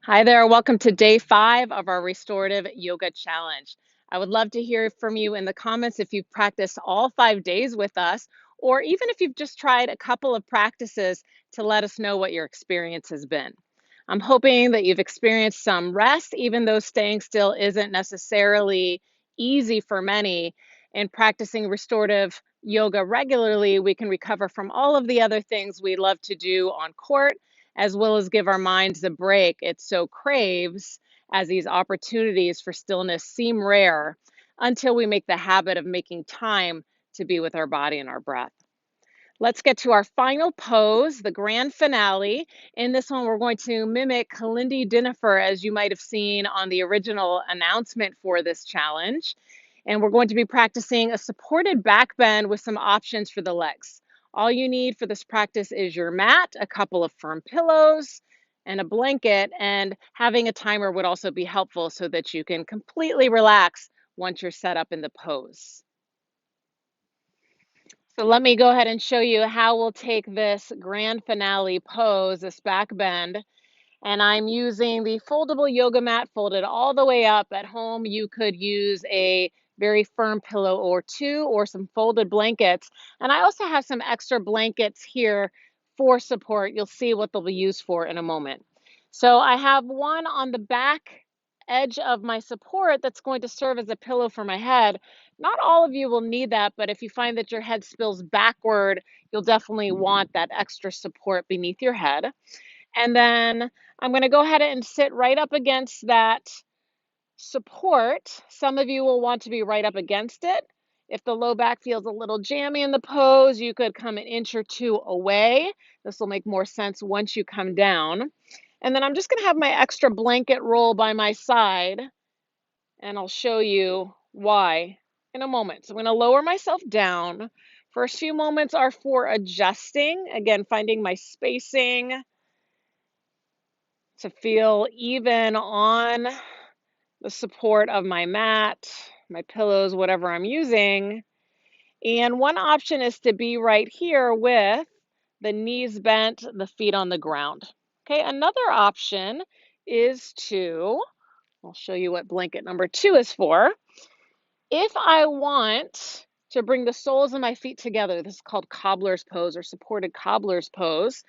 Hi there. Welcome to day 5 of our Restorative Yoga Challenge. I would love to hear from you in the comments if you've practiced all 5 days with us, or even if you've just tried a couple of practices to let us know what your experience has been. I'm hoping that you've experienced some rest, even though staying still isn't necessarily easy for many. In practicing restorative yoga regularly, we can recover from all of the other things we love to do on court as well as give our minds a break it so craves, as these opportunities for stillness seem rare until we make the habit of making time to be with our body and our breath. Let's get to our final pose, the grand finale. In this one, we're going to mimic Kalindi Dinoffer, as you might have seen on the original announcement for this challenge. And we're going to be practicing a supported back bend with some options for the legs. All you need for this practice is your mat, a couple of firm pillows, and a blanket. And having a timer would also be helpful so that you can completely relax once you're set up in the pose. So let me go ahead and show you how we'll take this grand finale pose, this back bend. And I'm using the foldable yoga mat folded all the way up. At home, you could use a very firm pillow or two or some folded blankets. And I also have some extra blankets here for support. You'll see what they'll be used for in a moment. So I have one on the back edge of my support that's going to serve as a pillow for my head. Not all of you will need that, but if you find that your head spills backward, you'll definitely want that extra support beneath your head. And then I'm going to go ahead and sit right up against that support. Some of you will want to be right up against it. If the low back feels a little jammy in the pose, you could come an inch or two away. This will make more sense once you come down. And then I'm just going to have my extra blanket roll by my side, and I'll show you why in a moment. So I'm going to lower myself down. First few moments are for adjusting, again, finding my spacing to feel even on the support of my mat, my pillows, whatever I'm using. And one option is to be right here with the knees bent, the feet on the ground. Okay, another option is I'll show you what blanket number 2 is for. If I want to bring the soles of my feet together, this is called Cobbler's pose or supported Cobbler's pose.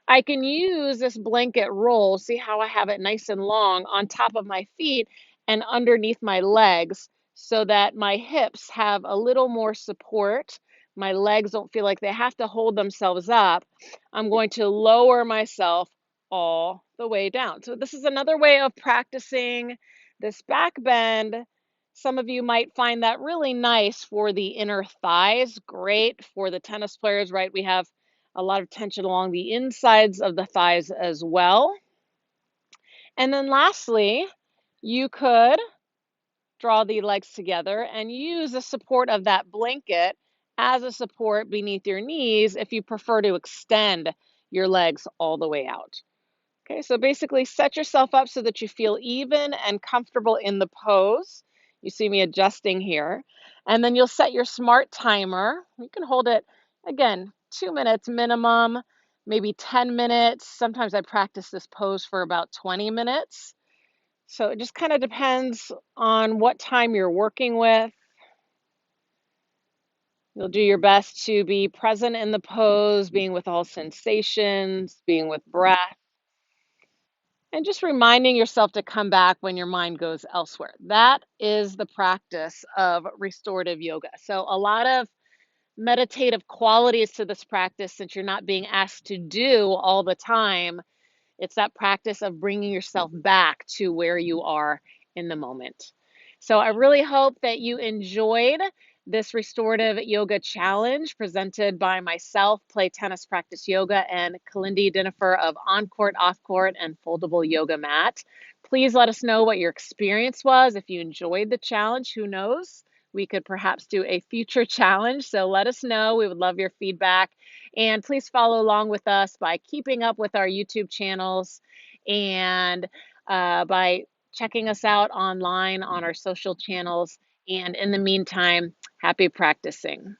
I can use this blanket roll, see how I have it nice and long on top of my feet and underneath my legs so that my hips have a little more support. My legs don't feel like they have to hold themselves up. I'm going to lower myself all the way down. So this is another way of practicing this back bend. Some of you might find that really nice for the inner thighs, great for the tennis players, right? We have a lot of tension along the insides of the thighs as well. And then lastly, you could draw the legs together and use the support of that blanket as a support beneath your knees if you prefer to extend your legs all the way out. Okay, so basically set yourself up so that you feel even and comfortable in the pose. You see me adjusting here. And then you'll set your smart timer. You can hold it, again, 2 minutes minimum, maybe 10 minutes. Sometimes I practice this pose for about 20 minutes. So it just kind of depends on what time you're working with. You'll do your best to be present in the pose, being with all sensations, being with breath. And just reminding yourself to come back when your mind goes elsewhere. That is the practice of restorative yoga. So, a lot of meditative qualities to this practice since you're not being asked to do all the time. It's that practice of bringing yourself back to where you are in the moment. So I really hope that you enjoyed this restorative yoga challenge presented by myself, Play Tennis Practice Yoga, and Kalindi Dinoffer of OnCourt, OffCourt, and Foldable Yoga Mat. Please let us know what your experience was. If you enjoyed the challenge, who knows? We could perhaps do a future challenge. So let us know. We would love your feedback. And please follow along with us by keeping up with our YouTube channels and by checking us out online on our social channels. And in the meantime, happy practicing.